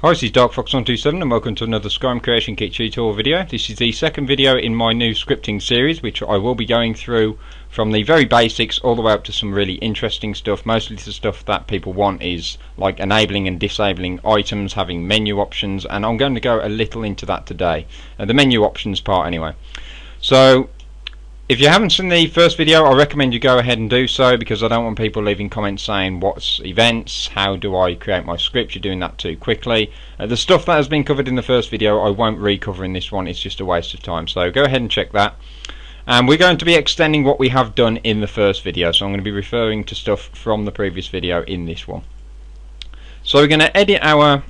Hi, this is DarkFox127 and welcome to another Skyrim Creation Kit tutorial video. This is the second video in my new scripting series, which I will be going through from the very basics all the way up to some really interesting stuff. Mostly the stuff that people want is like enabling and disabling items, having menu options, and I'm going to go a little into that today. The menu options part anyway. So if you haven't seen the first video, I recommend you go ahead and do so, because I don't want people leaving comments saying what's events, how do I create my script, you're doing that too quickly. The stuff that has been covered in the first video I won't recover in this one, it's just a waste of time, so go ahead and check that. And we're going to be extending what we have done in the first video, so I'm going to be referring to stuff from the previous video in this one. So we're going to edit our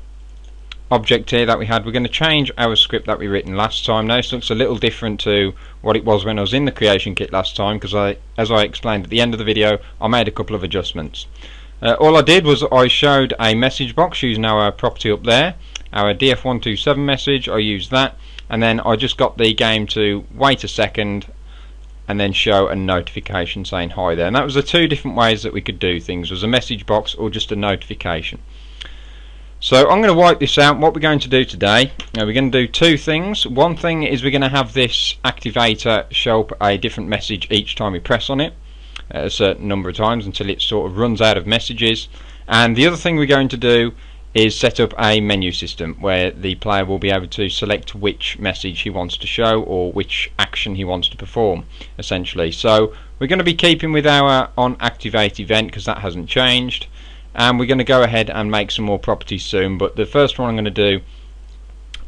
object here that we had. We're going to change our script that we written last time. Now this looks a little different to what it was when I was in the creation kit last time, because as I explained at the end of the video, I made a couple of adjustments. All I did was I showed a message box using our property up there, our df127 message. I used that, and then I just got the game to wait a second and then show a notification saying hi there. And that was the two different ways that we could do things, was a message box or just a notification. So I'm going to wipe this out. What we're going to do today, we're going to do two things. One thing is we're going to have this activator show up a different message each time we press on it, a certain number of times until it sort of runs out of messages. And the other thing we're going to do is set up a menu system where the player will be able to select which message he wants to show or which action he wants to perform, essentially. So we're going to be keeping with our onActivate event because that hasn't changed. And we're going to go ahead and make some more properties soon, but the first one I'm going to do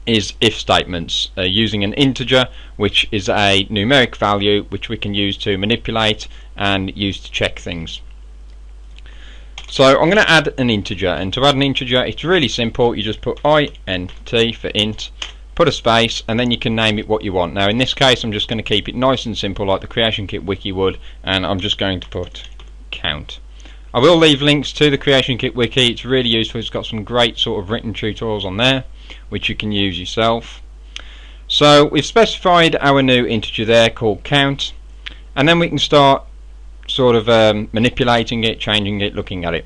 is if statements, using an integer, which is a numeric value which we can use to manipulate and use to check things. So I'm going to add an integer, and to add an integer it's really simple. You just put int for int, put a space, and then you can name it what you want. Now in this case I'm just going to keep it nice and simple like the Creation Kit Wiki would, and I'm just going to put count. I will leave links to the Creation Kit Wiki. It's really useful. It's got some great sort of written tutorials on there which you can use yourself. So we've specified our new integer there called count, and then we can start sort of manipulating it, changing it, looking at it.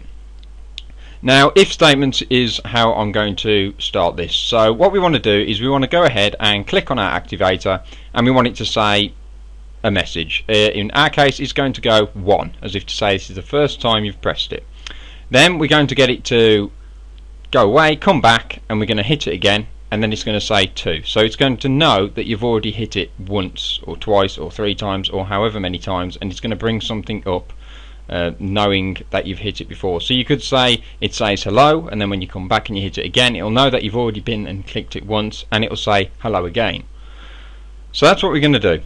Now if statements is how I'm going to start this. So what we want to do is we want to go ahead and click on our activator, and we want it to say a message. In our case it's going to go 1, as if to say this is the first time you've pressed it. Then we're going to get it to go away, come back, and we're going to hit it again, and then it's going to say 2. So it's going to know that you've already hit it once or twice or 3 times or however many times, and it's going to bring something up knowing that you've hit it before. So you could say it says hello, and then when you come back and you hit it again, it'll know that you've already been and clicked it once, and it'll say hello again. So that's what we're going to do.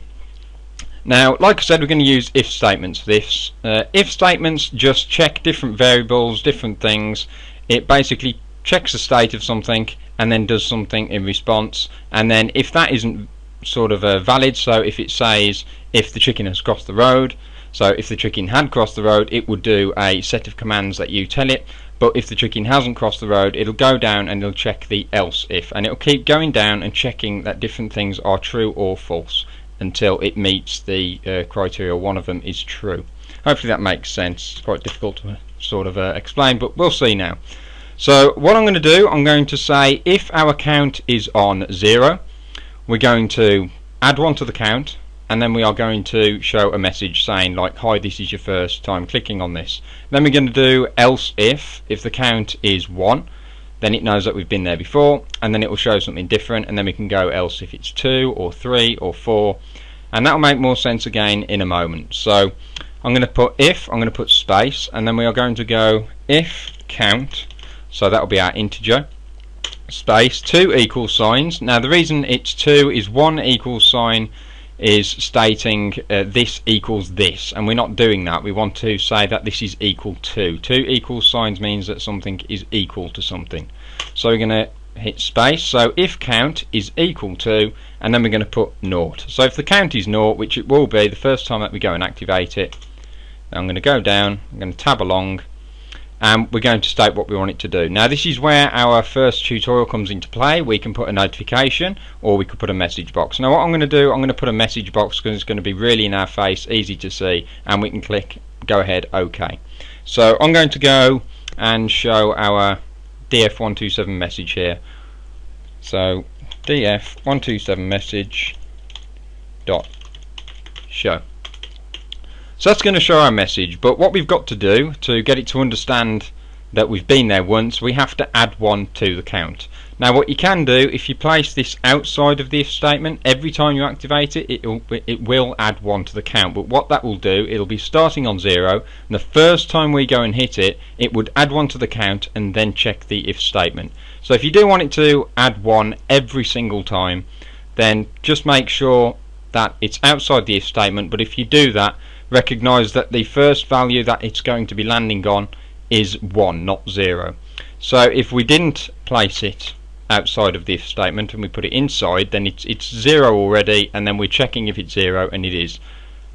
Now, like I said, we're going to use if statements for this. If statements just check different variables, different things. It basically checks the state of something and then does something in response. And then if that isn't sort of valid, so if it says if the chicken has crossed the road, so if the chicken had crossed the road, it would do a set of commands that you tell it. But if the chicken hasn't crossed the road, it'll go down and it'll check the else if, and it'll keep going down and checking that different things are true or false until it meets the criteria. One of them is true. Hopefully that makes sense. It's quite difficult to sort of explain, but we'll see now. So what I'm going to do, I'm going to say if our count is on 0, we're going to add 1 to the count, and then we are going to show a message saying like, hi, this is your first time clicking on this. Then we're going to do else if the count is 1, then it knows that we've been there before, and then it will show something different, and then we can go else if it's 2 or 3 or 4, and that will make more sense again in a moment. So I'm going to put if, I'm going to put space, and then we are going to go if count, so that will be our integer, space, 2 equal signs. Now the reason it's 2 is 1 equal sign is stating this equals this, and we're not doing that. We want to say that this is equal to. 2 equal signs means that something is equal to something. So we're going to hit space, so if count is equal to, and then we're going to put 0. So if the count is 0, which it will be the first time that we go and activate it, I'm going to go down, I'm going to tab along, and we're going to state what we want it to do. Now this is where our first tutorial comes into play. We can put a notification or we could put a message box. Now what I'm going to do, I'm going to put a message box because it's going to be really in our face, easy to see, and we can click go ahead OK. So I'm going to go and show our df127 message here. So df127 message dot show. So that's going to show our message, but what we've got to do to get it to understand that we've been there once, we have to add 1 to the count. Now what you can do, if you place this outside of the if statement, every time you activate it, it will add 1 to the count. But what that will do, it'll be starting on 0, and the first time we go and hit it, it would add 1 to the count and then check the if statement. So if you do want it to add 1 every single time, then just make sure that it's outside the if statement. But if you do that, recognize that the first value that it's going to be landing on is 1, not 0. So if we didn't place it outside of the if statement and we put it inside, then it's 0 already, and then we're checking if it's 0, and it is.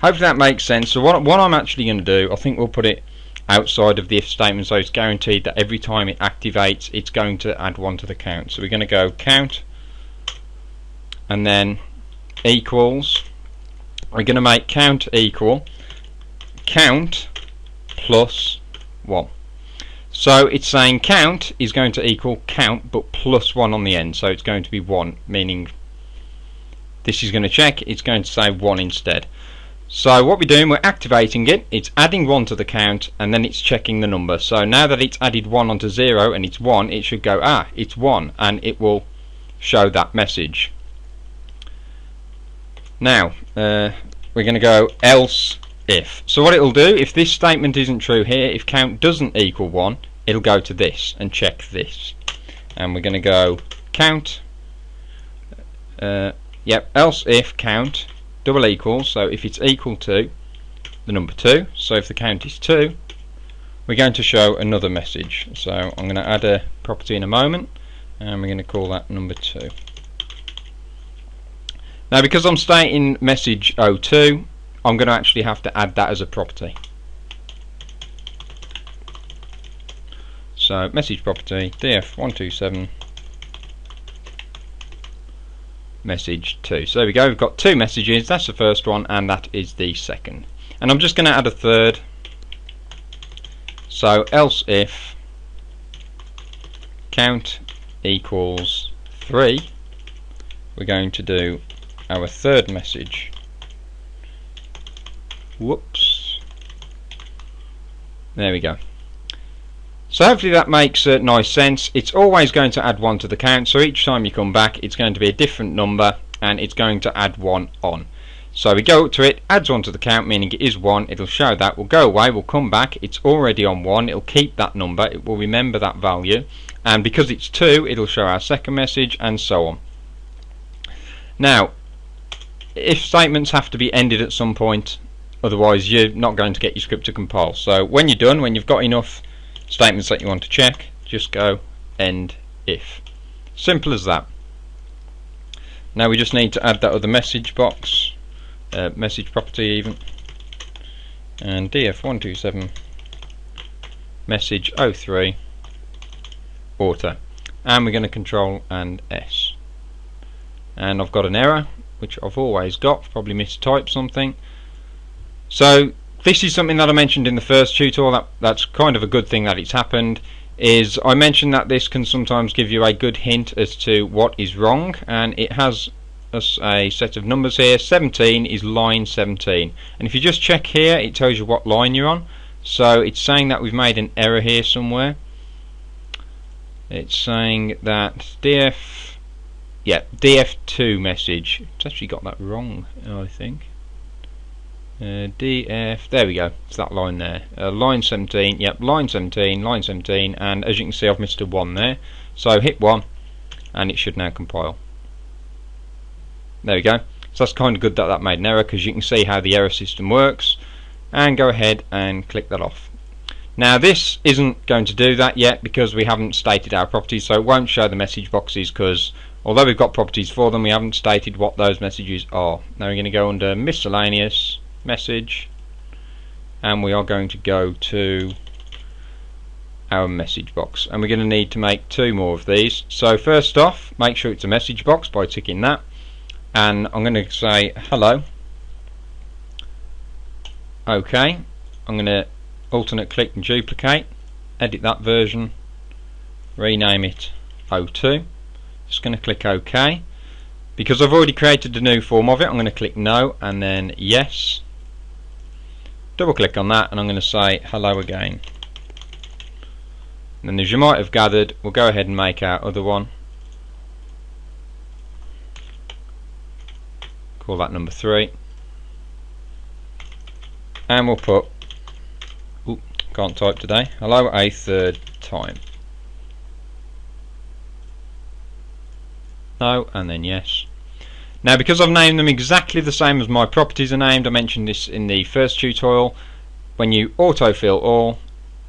Hopefully that makes sense. So what I'm actually going to do, I think we'll put it outside of the if statement, so it's guaranteed that every time it activates, it's going to add 1 to the count. So we're going to go count and then equals. We're going to make count equal count plus 1. So it's saying count is going to equal count but plus 1 on the end, so it's going to be 1, meaning this is going to check, it's going to say 1 instead. So what we're doing, we're activating it, it's adding 1 to the count, and then it's checking the number. So now that it's added 1 onto 0 and it's 1, it should go, it's 1, and it will show that message. Now we're going to go else if. So what it will do, if this statement isn't true here, if count doesn't equal 1, it'll go to this and check this. And we're going to go count, else if count double equals, so if it's equal to the number 2, so if the count is 2, we're going to show another message. So I'm going to add a property in a moment, and we're going to call that number 2. Now because I'm stating message 02, I'm going to actually have to add that as a property. So message property df127 message 2. So there we go, we've got 2 messages. That's the first one and that is the second. And I'm just going to add a third. So else if count equals 3, we're going to do our third message. Whoops. There we go. So hopefully that makes nice sense. It's always going to add 1 to the count, so each time you come back it's going to be a different number and it's going to add 1 on. So we go up to it, adds 1 to the count, meaning it is 1, it'll show that, we'll go away, we'll come back, it's already on 1, it'll keep that number, it will remember that value, and because it's 2 it'll show our second message, and so on. Now if statements have to be ended at some point, otherwise you're not going to get your script to compile. So when you're done, when you've got enough statements that you want to check, just go end if. Simple as that. Now we just need to add that other message box, message property even, and df127 message 03 auto, and we're going to control and S. And I've got an error, which I've always got, probably mistyped something. So this is something that I mentioned in the first tutorial, that's kind of a good thing that it's happened, is I mentioned that this can sometimes give you a good hint as to what is wrong, and it has us a set of numbers here. 17 is line 17, and if you just check here it tells you what line you're on. So it's saying that we've made an error here somewhere. It's saying that df2 message, it's actually got that wrong, I think. df, there we go, it's that line there, line 17, yep, line 17, and as you can see I've missed a 1 there, so hit 1 and it should now compile. There we go. So that's kind of good that that made an error, because you can see how the error system works, and go ahead and click that off. Now this isn't going to do that yet because we haven't stated our properties, so it won't show the message boxes, because although we've got properties for them, we haven't stated what those messages are. Now we're going to go under miscellaneous message, and we are going to go to our message box, and we're going to need to make 2 more of these. So first off, make sure it's a message box by ticking that, and I'm going to say hello. Okay, I'm going to alternate click and duplicate, edit that version, rename it O2. Just going to click OK. Because I've already created a new form of it, I'm going to click no and then yes. Double click on that and I'm going to say hello again. And then, as you might have gathered, we'll go ahead and make our other one. Call that number 3. And we'll put, ooh, can't type today, hello a third time. No, and then yes. Now, because I've named them exactly the same as my properties are named, I mentioned this in the first tutorial, when you autofill all,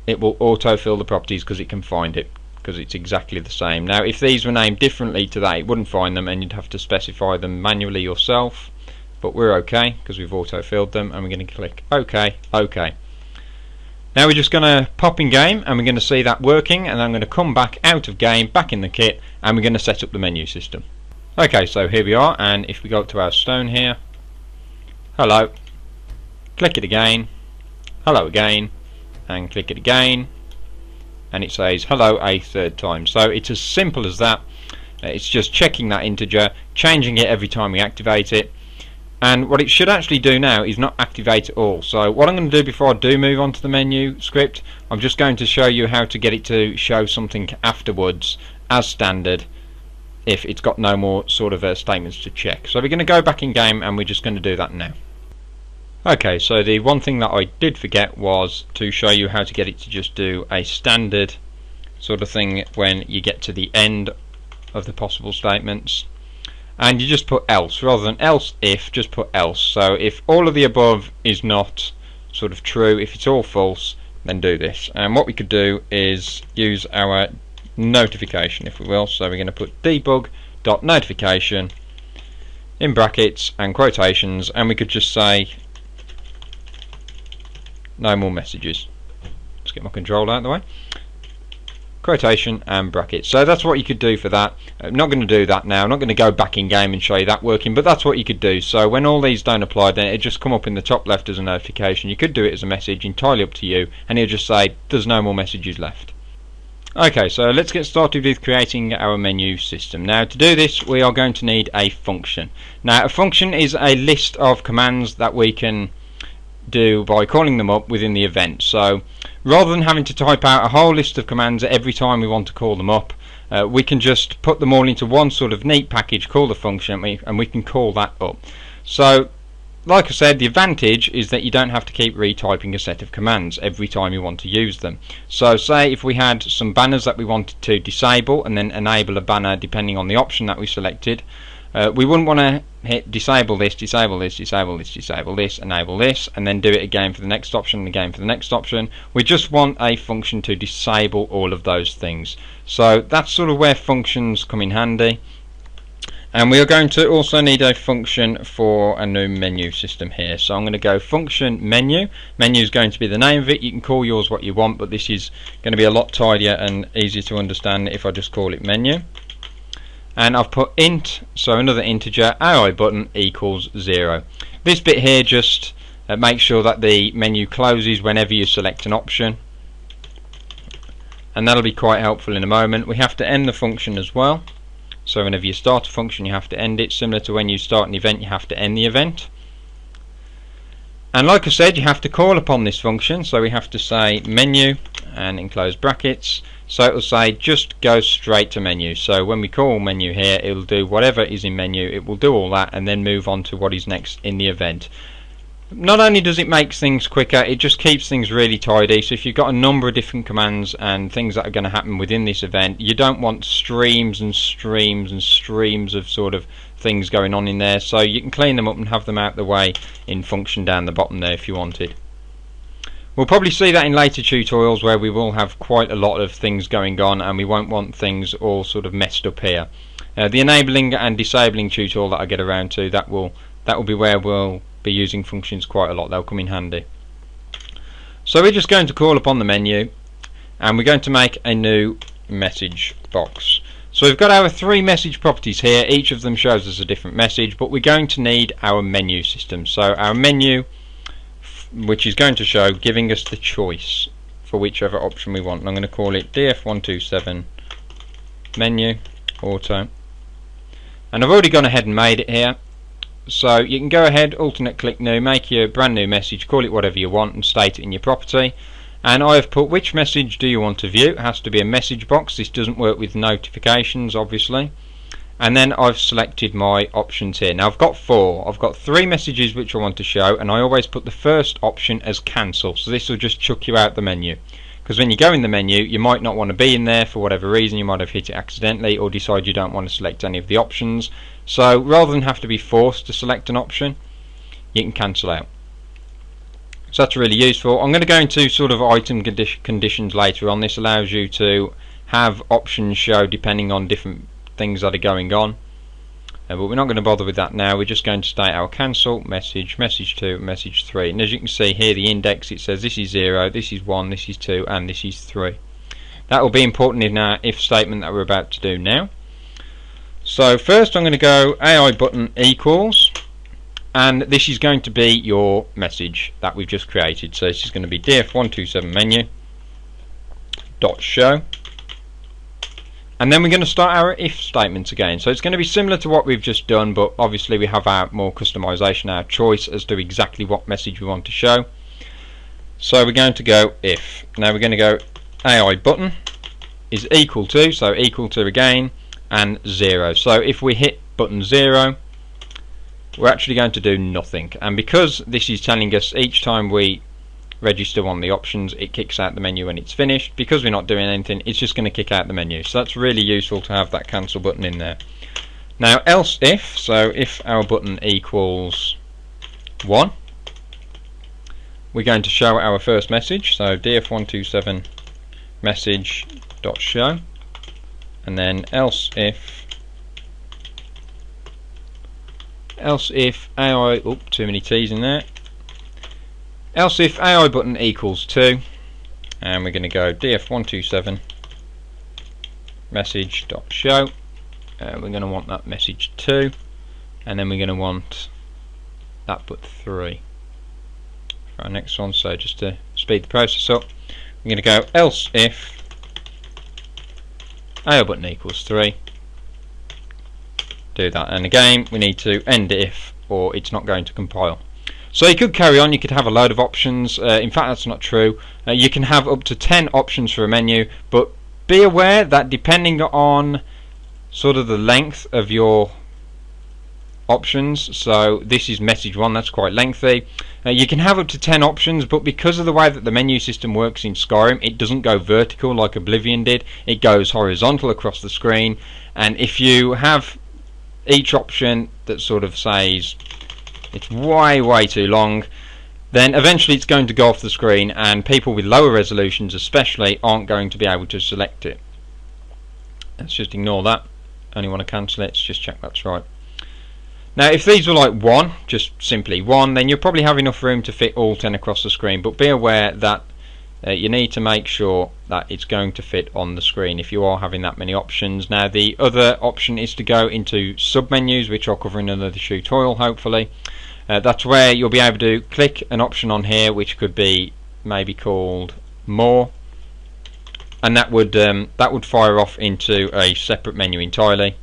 it will autofill the properties because it can find it, because it's exactly the same. Now, if these were named differently to that, it wouldn't find them and you'd have to specify them manually yourself, but we're okay because we've autofilled them, and we're going to click OK, OK. Now we're just going to pop in game and we're going to see that working, and I'm going to come back out of game, back in the kit, and we're going to set up the menu system. Okay, so here we are, and if we go up to our stone here, hello, click it again, hello again, and click it again, and it says hello a third time. So it's as simple as that. It's just checking that integer, changing it every time we activate it. And what it should actually do now is not activate at all. So what I'm going to do before I do move on to the menu script, I'm just going to show you how to get it to show something afterwards as standard if it's got no more sort of statements to check. So we're going to go back in game and we're just going to do that now. Okay, so the one thing that I did forget was to show you how to get it to just do a standard sort of thing when you get to the end of the possible statements. And you just put else, rather than else if, just put else. So if all of the above is not sort of true, if it's all false, then do this. And what we could do is use our notification, if we will. So we're going to put debug.notification in brackets and quotations, and we could just say no more messages. Let's get my control out of the way. Quotation and brackets. So that's what you could do for that. I'm not going to do that now. I'm not going to go back in game and show you that working, but that's what you could do. So when all these don't apply, then it just come up in the top left as a notification. You could do it as a message, entirely up to you, and it'll just say there's no more messages left. Okay, so let's get started with creating our menu system. Now, to do this, we are going to need a function. Now, a function is a list of commands that we can do by calling them up within the event. So rather than having to type out a whole list of commands every time we want to call them up, we can just put them all into one sort of neat package, call the function, and we can call that up. So like I said, the advantage is that you don't have to keep retyping a set of commands every time you want to use them. So say if we had some banners that we wanted to disable and then enable a banner depending on the option that we selected, we wouldn't want to hit disable this, disable this, disable this, disable this, enable this, and then do it again for the next option and again for the next option. We just want a function to disable all of those things. So that's sort of where functions come in handy. And we are going to also need a function for a new menu system here. So I'm going to go function menu. Menu is going to be the name of it. You can call yours what you want, but this is going to be a lot tidier and easier to understand if I just call it menu. And I've put int, so another integer, AI button equals 0. This bit here just makes sure that the menu closes whenever you select an option, and that'll be quite helpful in a moment. We have to end the function as well, so whenever you start a function you have to end it, similar to when you start an event you have to end the event. And like I said, you have to call upon this function, so we have to say menu and enclose brackets. So it will say just go straight to menu. So when we call menu here, it will do whatever is in menu, it will do all that and then move on to what is next in the event. Not only does it make things quicker, it just keeps things really tidy. So if you've got a number of different commands and things that are going to happen within this event, you don't want streams and streams and streams of sort of things going on in there. So you can clean them up and have them out the way in function down the bottom there if you wanted. We'll probably see that in later tutorials where we will have quite a lot of things going on and we won't want things all sort of messed up here. The enabling and disabling tutorial that I get around to, that will be where we'll be using functions quite a lot. They'll come in handy. So we're just going to call upon the menu and we're going to make a new message box. So we've got our 3 message properties here. Each of them shows us a different message, but we're going to need our menu system. So our menu, which is going to show giving us the choice for whichever option we want. And I'm going to call it df127 menu, auto, and I've already gone ahead and made it here. So you can go ahead, alternate click new, make your brand new message, call it whatever you want and state it in your property. And I have put which message do you want to view. It has to be a message box. This doesn't work with notifications obviously. And then I've selected my options here. Now I've got 4. I've got 3 messages which I want to show, and I always put the first option as cancel, so this will just chuck you out the menu, because when you go in the menu you might not want to be in there for whatever reason. You might have hit it accidentally or decide you don't want to select any of the options. So rather than have to be forced to select an option, you can cancel out. So that's really useful. I'm going to go into sort of item conditions later on. This allows you to have options show depending on different things that are going on, but we're not going to bother with that now. We're just going to state our cancel message, message 2, message 3, and as you can see here, the index, it says this is 0, this is 1, this is 2, and this is 3. That will be important in our if statement that we're about to do now. So first I'm going to go AI button equals, and this is going to be your message that we've just created. So this is going to be df127 menu dot show. And then we're going to start our if statements again. So it's going to be similar to what we've just done, but obviously we have our more customization, our choice as to exactly what message we want to show. So we're going to go if. Now we're going to go AI button is equal to, so equal to again, and 0. So if we hit button 0, we're actually going to do nothing. And because this is telling us each time we register one of the options, it kicks out the menu when it's finished. Because we're not doing anything, it's just going to kick out the menu. So that's really useful to have that cancel button in there. Now else if, so if our button equals 1, we're going to show our first message. So df127 message dot show, and then else if AI, too many T's in there. Else if AI button equals 2, and we're going to go df127 message dot show. We're going to want that message 2, and then we're going to want that but 3 for our next one. So just to speed the process up, we're going to go else if AI button equals 3. Do that, and again we need to end if or it's not going to compile. So you could carry on, you could have a load of options. In fact, that's not true. You can have up to 10 options for a menu, but be aware that depending on sort of the length of your options, so this is message 1, that's quite lengthy. You can have up to 10 options, but because of the way that the menu system works in Skyrim, it doesn't go vertical like Oblivion did. It goes horizontal across the screen, and if you have each option that sort of says it's way too long, then eventually it's going to go off the screen, and people with lower resolutions especially aren't going to be able to select it. Let's just ignore that. Only want to cancel it. Let's just check that's right. Now if these were like 1, just simply 1, then you'll probably have enough room to fit all 10 across the screen, but be aware that you need to make sure that it's going to fit on the screen if you are having that many options. Now the other option is to go into submenus, which I'll cover in another tutorial hopefully. That's where you'll be able to click an option on here which could be maybe called more, and that would fire off into a separate menu entirely,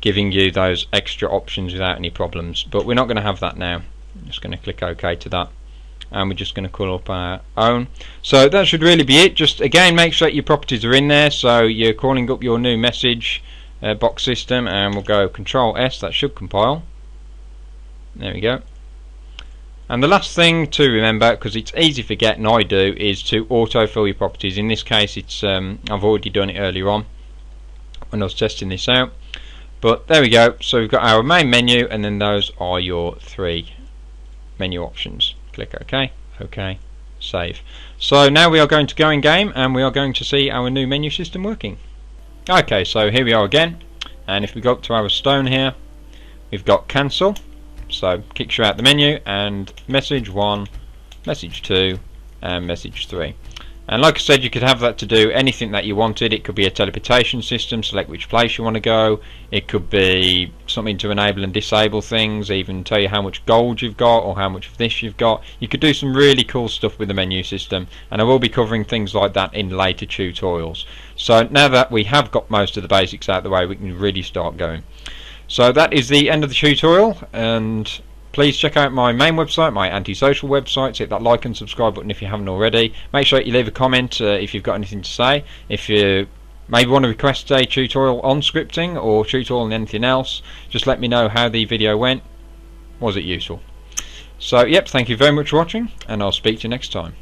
giving you those extra options without any problems. But we're not going to have that now. I'm just going to click OK to that, and we're just going to call up our own. So that should really be it. Just again make sure that your properties are in there, so you're calling up your new message box system, and we'll go Control S, that should compile. There we go. And the last thing to remember, because it's easy to forget and I do, is to autofill your properties. In this case it's I've already done it earlier on when I was testing this out, but there we go. So we've got our main menu, and then those are your 3 menu options. Click OK, OK, save. So now we are going to go in game, and we are going to see our new menu system working. Okay, so here we are again, and if we go up to our stone here, we've got cancel, so kicks you out the menu, and message 1, message 2, and message 3. And like I said, you could have that to do anything that you wanted. It could be a teleportation system, select which place you want to go. It could be something to enable and disable things, even tell you how much gold you've got or how much of this you've got. You could do some really cool stuff with the menu system, and I will be covering things like that in later tutorials. So now that we have got most of the basics out of the way, we can really start going. So that is the end of the tutorial, and please check out my main website, my anti-social website. Hit that like and subscribe button if you haven't already. Make sure you leave a comment if you've got anything to say. If you maybe want to request a tutorial on scripting or tutorial on anything else, just let me know how the video went. Was it useful? So yep, thank you very much for watching, and I'll speak to you next time.